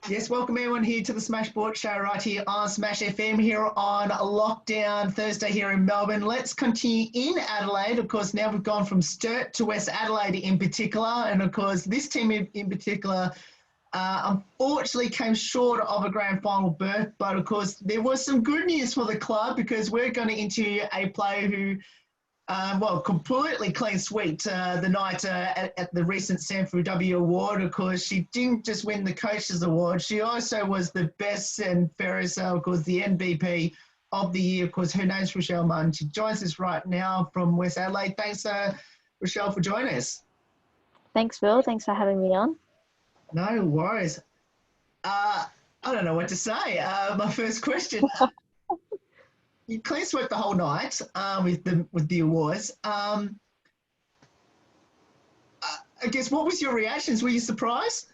Yes, welcome everyone here to the Smash Sport Show right here on Smash FM here on Lockdown Thursday here in Melbourne. Let's continue in Adelaide. Of course, now we've gone from Sturt to West Adelaide in particular. And of course, this team in particular unfortunately came short of a grand final berth. But of course, there was some good news for the club because we're going to interview a player who completely clean sweep the night at the recent SANFLW award. Of course, she didn't just win the Coaches Award. She also was the best and fairest, of course, the MVP of the year. Of course, her name's Rachelle Munn. She joins us right now from West Adelaide. Thanks, Rachelle, for joining us. Thanks, Phil. Thanks for having me on. No worries. I don't know what to say. My first question... You clean swept the whole night with the awards. I guess, what was your reactions? Were you surprised?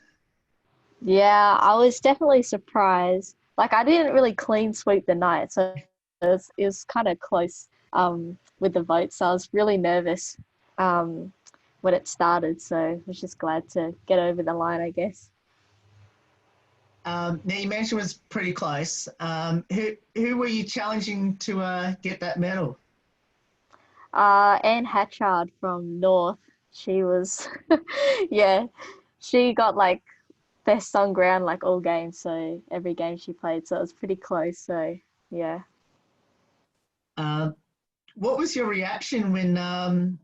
Yeah, I was definitely surprised. Like, I didn't really clean sweep the night, so it was kind of close with the votes. So I was really nervous when it started. So I was just glad to get over the line, I guess. Now, you mentioned it was pretty close. Who were you challenging to get that medal? Anne Hatchard from North. She was, yeah, she got like best on ground like all games. So every game she played. So it was pretty close. So yeah. What was your reaction when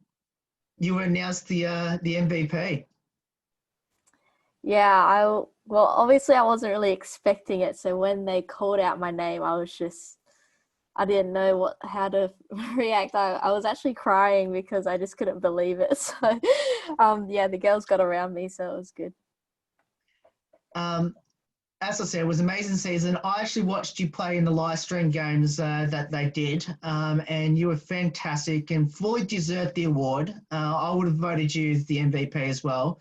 you were announced the MVP? Yeah, well, obviously I wasn't really expecting it. So when they called out my name, I didn't know how to react. I was actually crying because I just couldn't believe it. So, yeah, the girls got around me, so it was good. As I said, it was an amazing season. I actually watched you play in the live stream games that they did, and you were fantastic and fully deserved the award. I would have voted you as the MVP as well.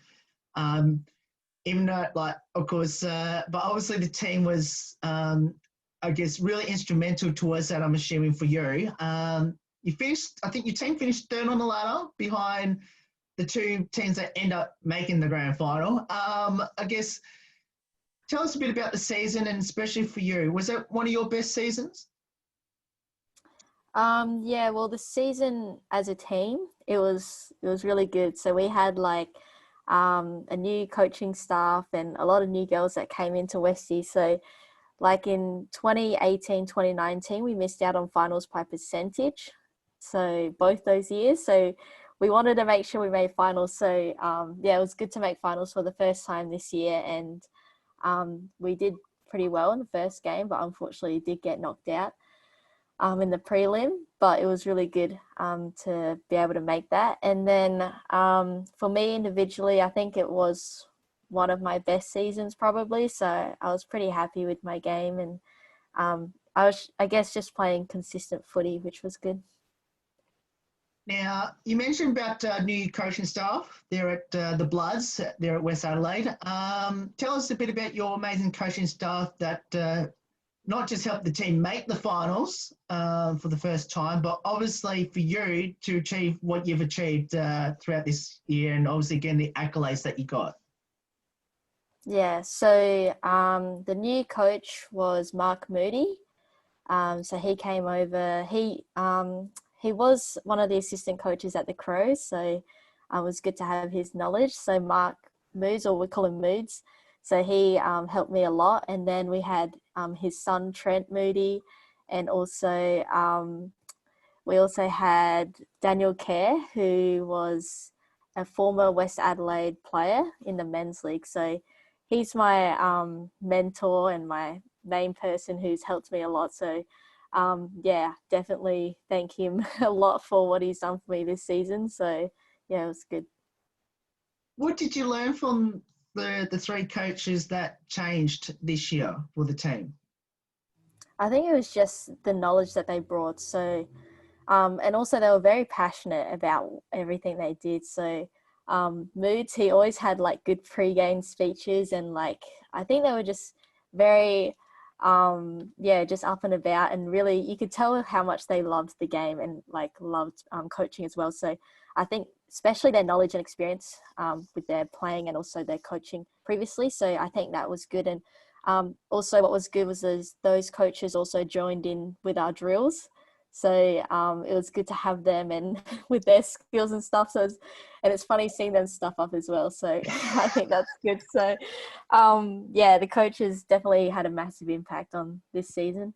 Even though, of course, but obviously the team was, I guess, really instrumental towards that, I'm assuming, for you. You finished, I think your team finished third on the ladder behind the two teams that end up making the grand final. I guess, tell us a bit about the season and especially for you. Was that one of your best seasons? Yeah, well, the season as a team, it was really good. So we had a new coaching staff and a lot of new girls that came into Westie. So like in 2018, 2019, we missed out on finals by percentage. So both those years. So we wanted to make sure we made finals. So yeah, it was good to make finals for the first time this year. And we did pretty well in the first game, but unfortunately did get knocked out in the prelim, but it was really good to be able to make that. And then for me individually, I think it was one of my best seasons probably. So I was pretty happy with my game, and I was, I guess, just playing consistent footy, which was good. Now, you mentioned about new coaching staff there at the Bloods, there at West Adelaide. Tell us a bit about your amazing coaching staff that not just helped the team make the finals for the first time, but obviously for you to achieve what you've achieved throughout this year and obviously again the accolades that you got. Yeah, so the new coach was Mark Moody. So he came over. He was one of the assistant coaches at the Crows, so it was good to have his knowledge. So Mark Moods, or we call him Moods, so he helped me a lot. And then we had his son, Trent Moody, and also we also had Daniel Kerr, who was a former West Adelaide player in the men's league. So he's my mentor and my main person who's helped me a lot. So yeah, definitely thank him a lot for what he's done for me this season. So yeah, it was good. What did you learn from the three coaches that changed this year for the team? I think it was just the knowledge that they brought. So, and also they were very passionate about everything they did. So, Moods, he always had like good pre-game speeches, and like, I think they were just very, yeah, just up and about, and really you could tell how much they loved the game and like loved coaching as well. So I think especially their knowledge and experience with their playing and also their coaching previously. So I think that was good. And Also, what was good was those coaches also joined in with our drills. So it was good to have them and with their skills and stuff. So it's funny seeing them stuff up as well. So I think that's good. So yeah, the coaches definitely had a massive impact on this season.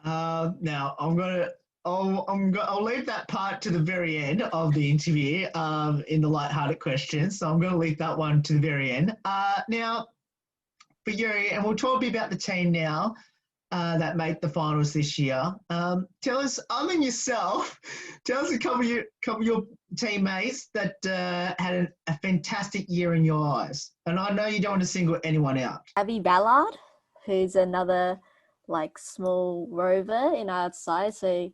Now I'll leave that part to the very end of the interview in the light-hearted questions. So I'm going to leave that one to the very end. Now, for you, and we'll talk a bit about the team now that made the finals this year. Tell us, other than yourself, tell us a couple of your teammates that had a fantastic year in your eyes. And I know you don't want to single anyone out. Abby Ballard, who's another like small rover in our side. So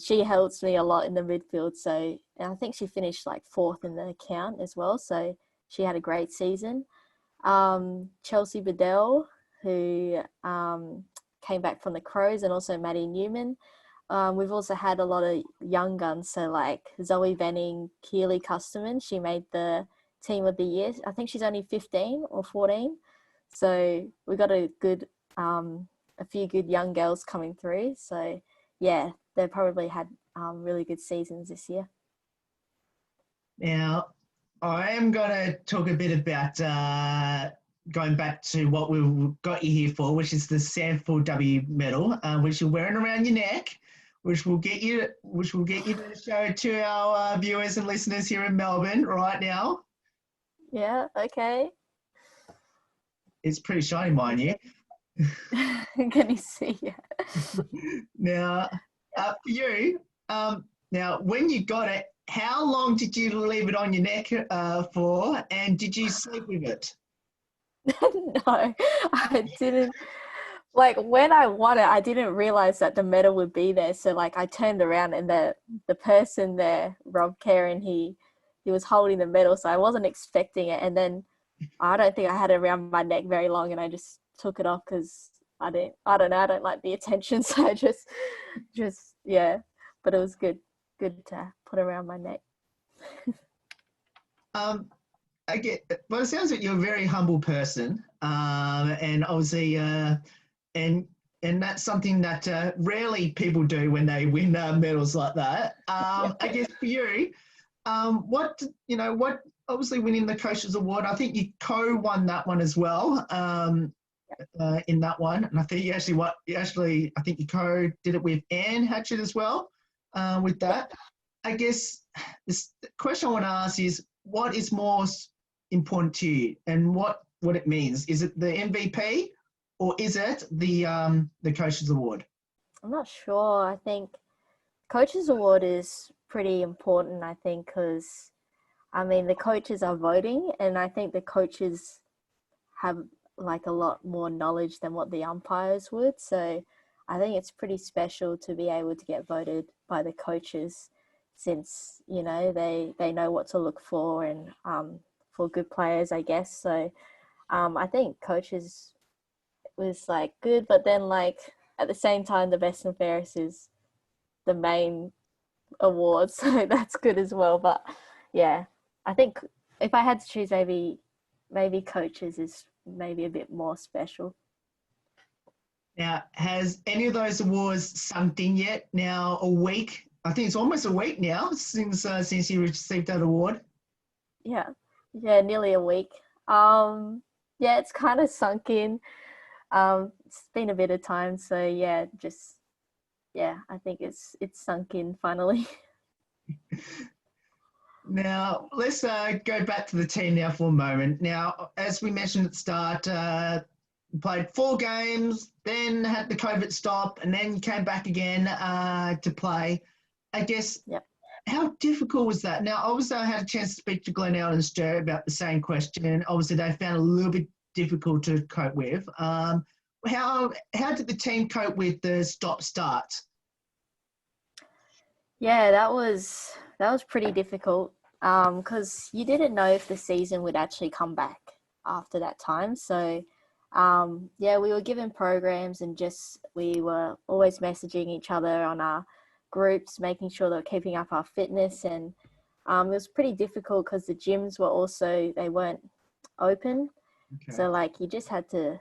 she helps me a lot in the midfield. So and I think she finished like 4th in the count as well. So she had a great season. Chelsea Bedell, who came back from the Crows, and also Maddie Newman. We've also had a lot of young guns, so like Zoe Venning, Keely Custerman, she made the team of the year. I think she's only 15 or 14. So we got a few good young girls coming through. So yeah, they probably had really good seasons this year. Now, I am going to talk a bit about going back to what we've got you here for, which is the SANFLW medal, which you're wearing around your neck, which will get you to show to our viewers and listeners here in Melbourne right now. Yeah. Okay. It's pretty shiny, mind you. Can you see? Yeah. Now, for you, now when you got it, how long did you leave it on your neck for, and did you sleep with it? No, I didn't. Like when I won it, I didn't realize that the medal would be there. So like I turned around and the person there, Rob Karen, he was holding the medal, so I wasn't expecting it. And then I don't think I had it around my neck very long, and I just took it off because I don't know, I don't like the attention, so I just yeah. But it was good to put around my neck. I get. Well, it sounds like you're a very humble person, and obviously, and that's something that rarely people do when they win medals like that. I guess for you, what obviously winning the Coaches Award, I think you co-won that one as well. In that one, and I think I think you co-did it with Anne Hatchett as well. With that, I guess the question I want to ask is, what is more important to you, and what it means? Is it the MVP, or is it the Coaches Award? I'm not sure. I think Coaches Award is pretty important, I think, because I mean the coaches are voting, and I think the coaches have like a lot more knowledge than what the umpires would. So I think it's pretty special to be able to get voted by the coaches, since they know what to look for, and for good players, I guess. So I think coaches was like good, but then like at the same time the best and fairest is the main award, so that's good as well. But yeah, I think if I had to choose, maybe coaches is maybe a bit more special. Now, has any of those awards sunk in yet? Now, I think it's almost a week now since you received that award. Yeah, nearly a week. Yeah, it's kind of sunk in. It's been a bit of time, so yeah, I think it's sunk in finally. Now, let's go back to the team now for a moment. Now, as we mentioned at the start, played 4 games, then had the COVID stop, and then came back again to play. I guess, yep. How difficult was that? Now, obviously, I had a chance to speak to Glenelg and Stu about the same question, and obviously they found it a little bit difficult to cope with. How did the team cope with the stop-start? Yeah, that was pretty difficult because you didn't know if the season would actually come back after that time. So yeah, we were given programs, and we were always messaging each other on our groups, making sure that we're keeping up our fitness. And it was pretty difficult because the gyms they weren't open. Okay. So like you just had to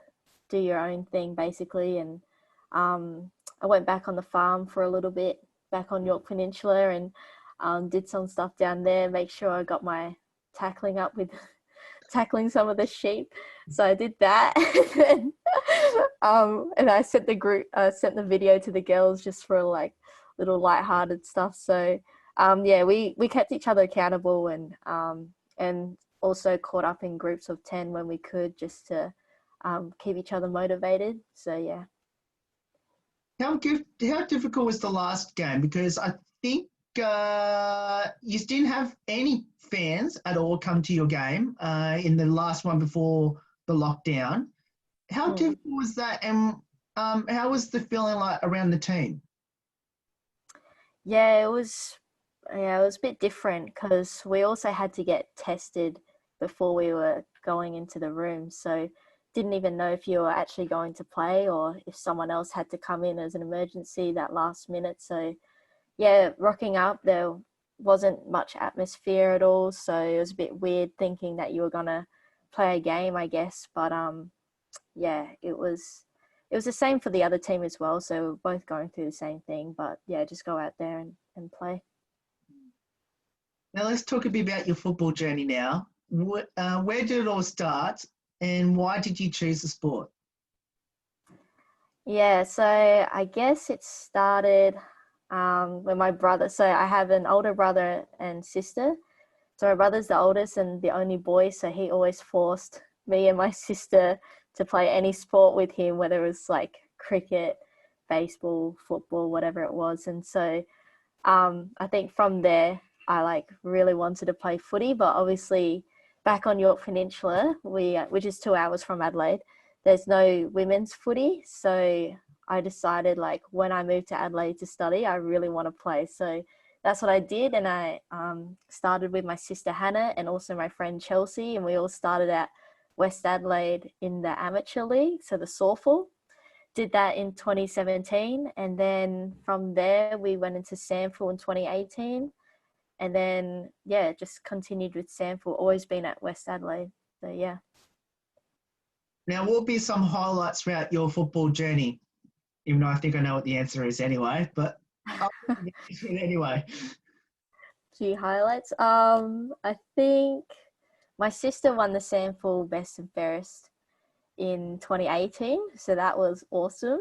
do your own thing basically. And I went back on the farm for a little bit, back on York Peninsula, and did some stuff down there, make sure I got my tackling up with tackling some of the sheep. So I did that. And I sent sent the video to the girls just for like little lighthearted stuff. So yeah, we kept each other accountable, and also caught up in groups of 10 when we could, just to keep each other motivated. So yeah. How difficult was the last game? Because I think you didn't have any fans at all come to your game in the last one before the lockdown. How difficult was that, and how was the feeling like around the team? Yeah, it was. Yeah, it was a bit different because we also had to get tested before we were going into the room. So didn't even know if you were actually going to play or if someone else had to come in as an emergency that last minute. So yeah, rocking up, there wasn't much atmosphere at all. So it was a bit weird thinking that you were gonna play a game, I guess. But yeah, it was the same for the other team as well. So we're both going through the same thing. But yeah, just go out there and play. Now let's talk a bit about your football journey now. Where did it all start, and why did you choose the sport? Yeah, so I guess it started when my brother, so I have an older brother and sister. So my brother's the oldest and the only boy, so he always forced me and my sister to play any sport with him, whether it was like cricket, baseball, football, whatever it was. And so I think from there, I like really wanted to play footy, but obviously back on York Peninsula, which is 2 hours from Adelaide, there's no women's footy. So I decided like when I moved to Adelaide to study, I really want to play. So that's what I did. And I started with my sister Hannah and also my friend Chelsea. And we all started at West Adelaide in the amateur league, so the SANFLW. Did that in 2017, and then from there we went into SANFLW in 2018, and then yeah, just continued with SANFLW. Always been at West Adelaide, so yeah. Now, what will be some highlights throughout your football journey? Even though I think I know what the answer is anyway, but I'll answer it anyway. Few highlights. I think my sister won the SANFLW Best and Fairest in 2018, so that was awesome.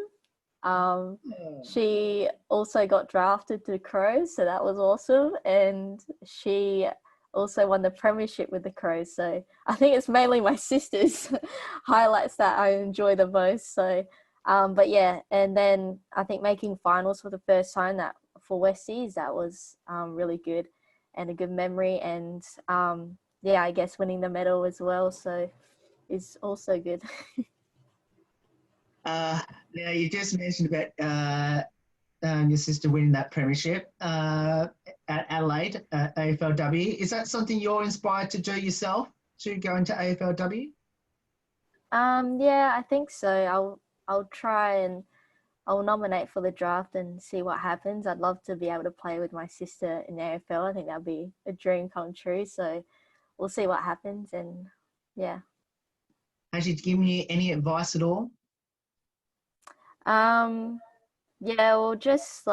She also got drafted to the Crows, so that was awesome. And she also won the premiership with the Crows. So I think it's mainly my sister's highlights that I enjoy the most. So, but yeah, and then I think making finals for the first time that for Westies, that was really good and a good memory. And yeah, I guess winning the medal as well. So is also good. Now, you just mentioned about your sister winning that premiership at Adelaide AFLW. Is that something you're inspired to do yourself, to go into AFLW? Yeah, I think so. I'll try and I'll nominate for the draft and see what happens. I'd love to be able to play with my sister in the AFL. I think that'd be a dream come true. So we'll see what happens. And yeah. Has she given you any advice at all? Um, yeah, well, just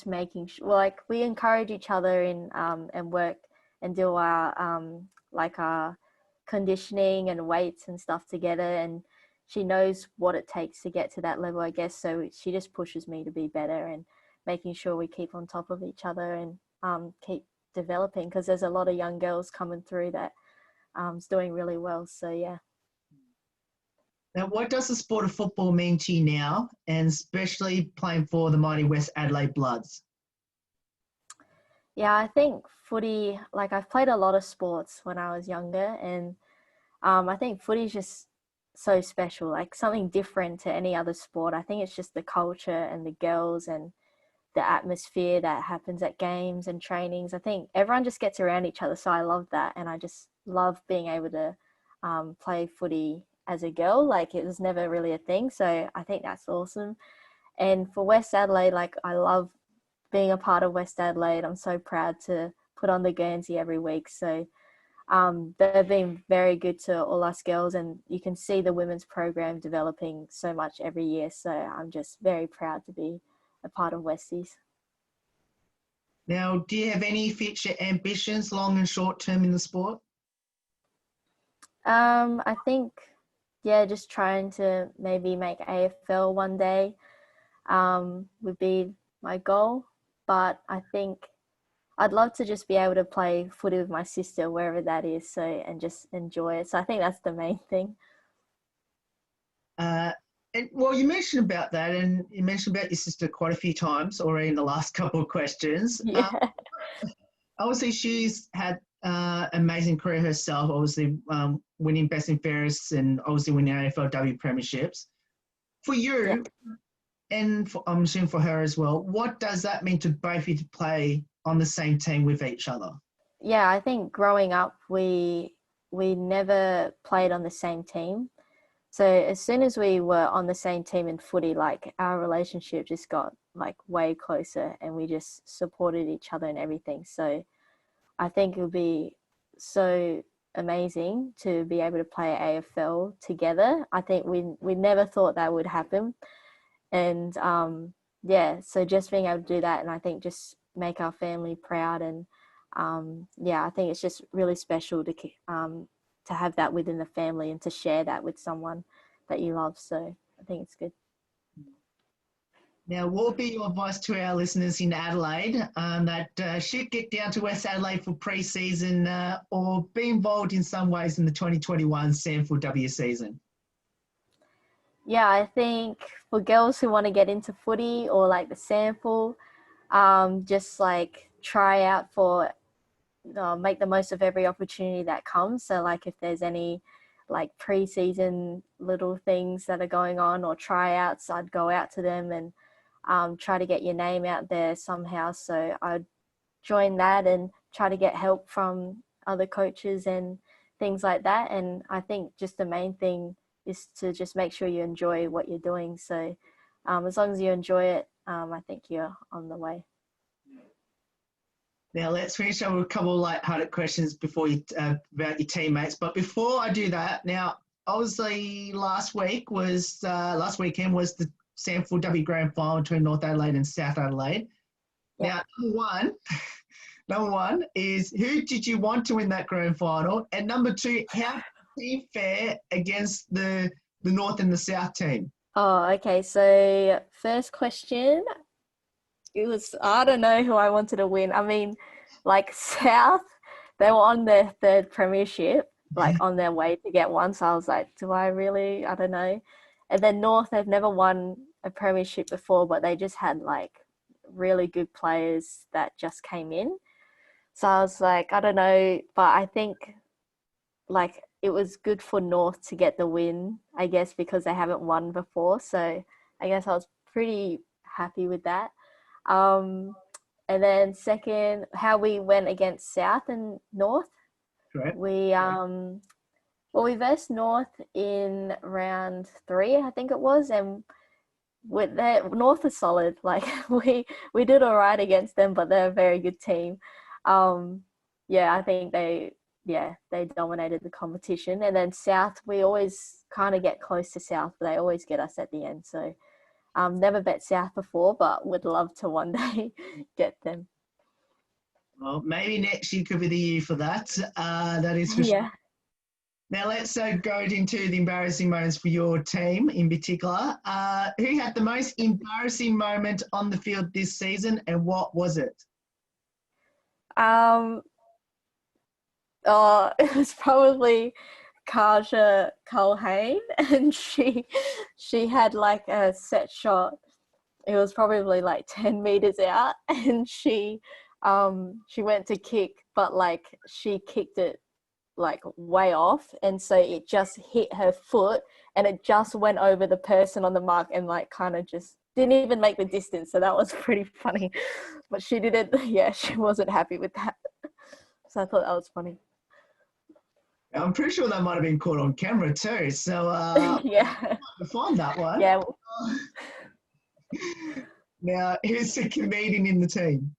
making sure, like we encourage each other in and work and do our like our conditioning and weights and stuff together, and she knows what it takes to get to that level, I guess. So she just pushes me to be better and making sure we keep on top of each other and keep developing, because there's a lot of young girls coming through that is doing really well. So yeah. Now, what does the sport of football mean to you now, and especially playing for the mighty West Adelaide Bloods? Yeah, I think footy, like I've played a lot of sports when I was younger, and I think footy is just so special, like something different to any other sport. I think it's just the culture and the girls and the atmosphere that happens at games and trainings. I think everyone just gets around each other. So I love that. And I just love being able to play footy as a girl. Like it was never really a thing. So I think that's awesome. And for West Adelaide, like I love being a part of West Adelaide. I'm so proud to put on the Guernsey every week. So they've been very good to all us girls, and you can see the women's program developing so much every year. So I'm just very proud to be a part of Westies. Now, do you have any future ambitions, long and short term, in the sport? I think, yeah, just trying to maybe make AFL one day would be my goal. But I think I'd love to just be able to play footy with my sister wherever that is, so, and just enjoy it. So I think that's the main thing. And well, you mentioned about that, and you mentioned about your sister quite a few times already in the last couple of questions. Yeah. Obviously, she's had amazing career herself. Obviously, winning Best and Fairest, and obviously winning AFLW premierships. For you, Yeah. and I'm assuming for her as well, what does that mean to both of you to play on the same team with each other? Yeah, I think growing up, we never played on the same team. So as soon as we were on the same team in footy, like our relationship just got like way closer, and we just supported each other and everything. So I think it would be so amazing to be able to play AFL together. I think we never thought that would happen. And yeah, so just being able to do that, and I think just make our family proud, and yeah, I think it's just really special to have that within the family and to share that with someone that you love. So I think it's good. Now, what would be your advice to our listeners in Adelaide that should get down to West Adelaide for pre-season or be involved in some ways in the 2021 SANFLW season? Yeah, I think for girls who want to get into footy or like the sample, just like try out for make the most of every opportunity that comes. So like if there's any like pre-season little things that are going on or tryouts, I'd go out to them and try to get your name out there somehow. So I'd join that and try to get help from other coaches and things like that. And I think just the main thing is to just make sure you enjoy what you're doing. So as long as you enjoy it, I think you're on the way. Now, let's finish up with a couple of light-hearted questions before you about your teammates. But before I do that, now, obviously last weekend was the SANFLW Grand Final between North Adelaide and South Adelaide. Yep. Now, number one is, who did you want to win that Grand Final? And number two, how did you fare against the North and the South team? Oh, okay. So first question, it was, I don't know who I wanted to win. I mean, like South, they were on their third premiership, like on their way to get one. So I was like, do I really? I don't know. And then North, they've never won a premiership before, but they just had like really good players that just came in. So I was like, I don't know, but I think like it was good for North to get the win, I guess, because they haven't won before. So I guess I was pretty happy with that. And then second, how we went against South and North. Correct. We versed North in round 3, I think it was, and with that, North is solid. Like we did all right against them, but they're a very good team. Yeah, I think they dominated the competition. And then South, we always kind of get close to South, but they always get us at the end. So never bet South before, but would love to one day get them. Well, maybe next year could be the year for that. That is for sure. Now let's go into the embarrassing moments for your team in particular. Who had the most embarrassing moment on the field this season, and what was it? It was probably Kaja Culhane, and she had like a set shot. It was probably like 10 meters out, and she went to kick, but like she kicked it like way off, and so it just hit her foot, and it just went over the person on the mark, and like kind of just didn't even make the distance. So that was pretty funny, but she didn't. Yeah, she wasn't happy with that. So I thought that was funny. I'm pretty sure that might have been caught on camera too. So yeah, find that one. Yeah. Now, who's the comedian in the team?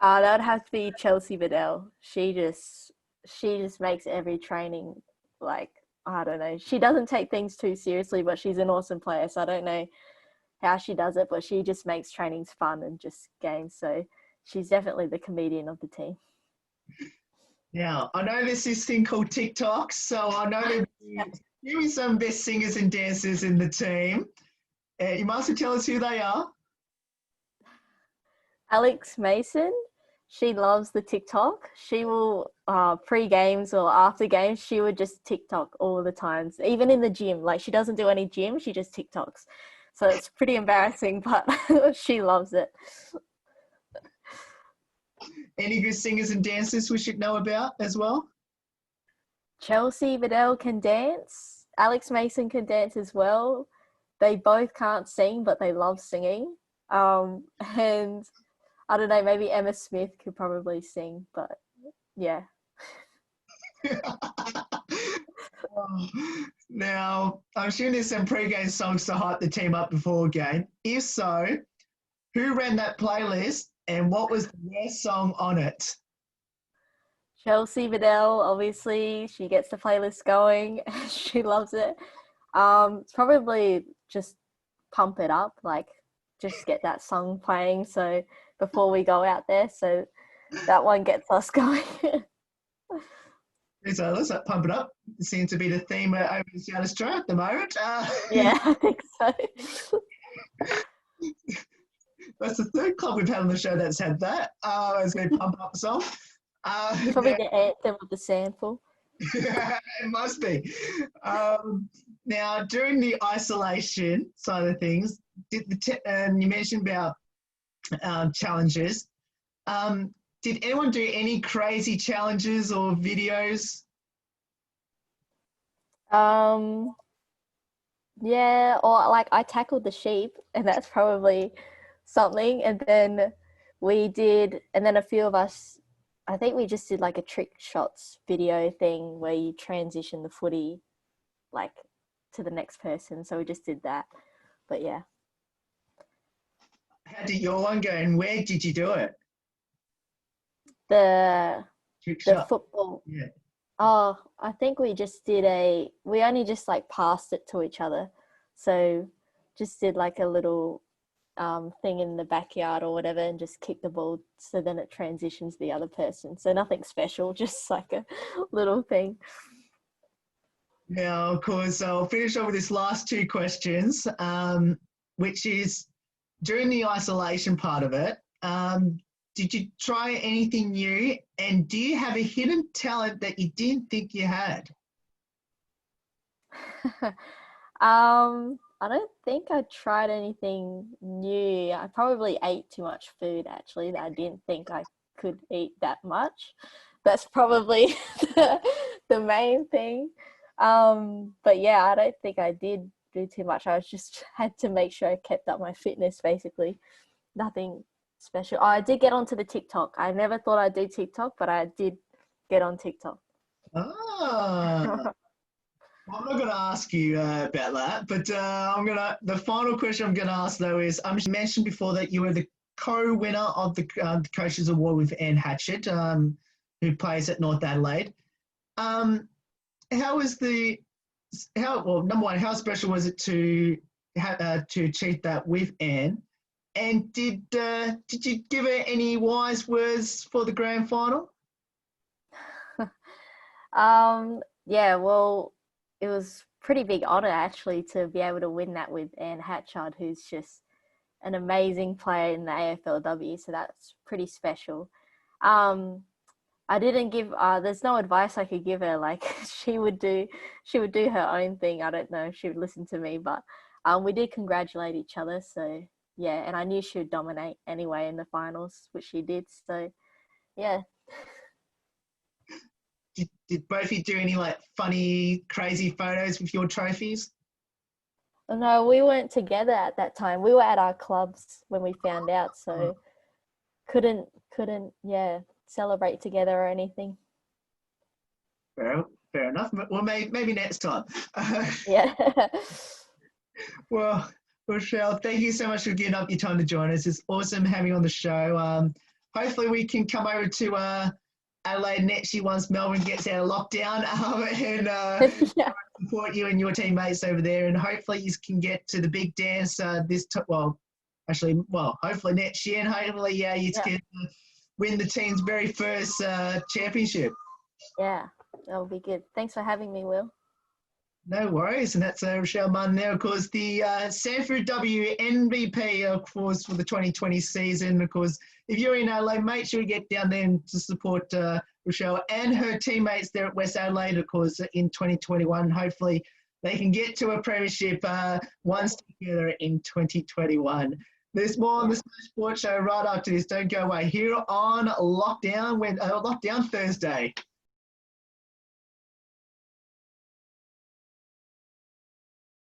That would have to be Chelsea Bedell. She just she just makes every training like, I don't know. She doesn't take things too seriously, but she's an awesome player. So I don't know how she does it, but she just makes trainings fun and just games. So she's definitely the comedian of the team. Now, I know there's this thing called TikTok, so I know there'll be some best singers and dancers in the team. You must tell us who they are. Alex Mason, she loves the TikTok. She will pre-games or after games, she would just TikTok all the times, even in the gym. Like, she doesn't do any gym, she just TikToks. So it's pretty embarrassing, but she loves it. Any good singers and dancers we should know about as well? Chelsea Vidal can dance. Alex Mason can dance as well. They both can't sing, but they love singing. And I don't know, maybe Emma Smith could probably sing, but yeah. Now, I'm assuming there's some pre-game songs to hype the team up before a game. If so, who ran that playlist and what was the worst song on it? Chelsea Vidal, obviously, she gets the playlist going. She loves it. It's probably just Pump It Up, like just get that song playing so before we go out there. So that one gets us going. So let's pump it up. It seems to be the theme over in South Australia at the moment. Yeah, I think so. That's the third club we've had on the show that's had that as their pump up song. Probably the anthem of the SANFL. It must be. Now, during the isolation side of things, you mentioned about challenges. Did anyone do any crazy challenges or videos? Yeah, or like I tackled the sheep, and that's probably something. And then a few of us, I think we just did like a trick shots video thing where you transition the footy like to the next person. So we just did that. But yeah. How did your one go and where did you do it? The football. Yeah. Oh, I think we only just like passed it to each other. So just did like a little thing in the backyard or whatever and just kick the ball so then it transitions the other person. So nothing special, just like a little thing. Now, of course, I'll finish off with this last two questions, which is during the isolation part of it, did you try anything new? And do you have a hidden talent that you didn't think you had? I don't think I tried anything new. I probably ate too much food, actually, that I didn't think I could eat that much. That's probably the main thing. But yeah, I don't think I did do too much. I just had to make sure I kept up my fitness, basically. Nothing special. Oh, I did get onto the TikTok. I never thought I'd do TikTok, but I did get on TikTok. Ah. I'm not going to ask you about that, but the final question I'm going to ask though is, you mentioned before that you were the co-winner of the Coaches Award with Anne Hatchett, who plays at North Adelaide. Number one, how special was it to achieve that with Anne? And did you give her any wise words for the grand final? Yeah, well, it was pretty big honour actually to be able to win that with Anne Hatchard, who's just an amazing player in the AFLW. So that's pretty special. I didn't give. There's no advice I could give her. Like she would do her own thing. I don't know if she would listen to me, but we did congratulate each other. So yeah, and I knew she would dominate anyway in the finals, which she did. So yeah. Did both of you do any like funny, crazy photos with your trophies? No, we weren't together at that time. We were at our clubs when we found out, so couldn't celebrate together or anything. Fair enough. Well, maybe next time. Yeah. Well, Rachelle, thank you so much for giving up your time to join us. It's awesome having you on the show. Hopefully we can come over to Adelaide Netchi once Melbourne gets out of lockdown and Yeah. support you and your teammates over there. And hopefully you can get to the big dance hopefully next year, and hopefully, you can win the team's very first championship. Yeah, that'll be good. Thanks for having me, Will. No worries, and that's Rachelle Munn there, of course, the SANFLW MVP, of course, for the 2020 season. Of course, if you're in Adelaide, make sure you get down there to support Rachelle and her teammates there at West Adelaide, of course, in 2021. Hopefully, they can get to a premiership once together in 2021. There's more on the Smash Sports Show right after this. Don't go away. Here on Lockdown Thursday.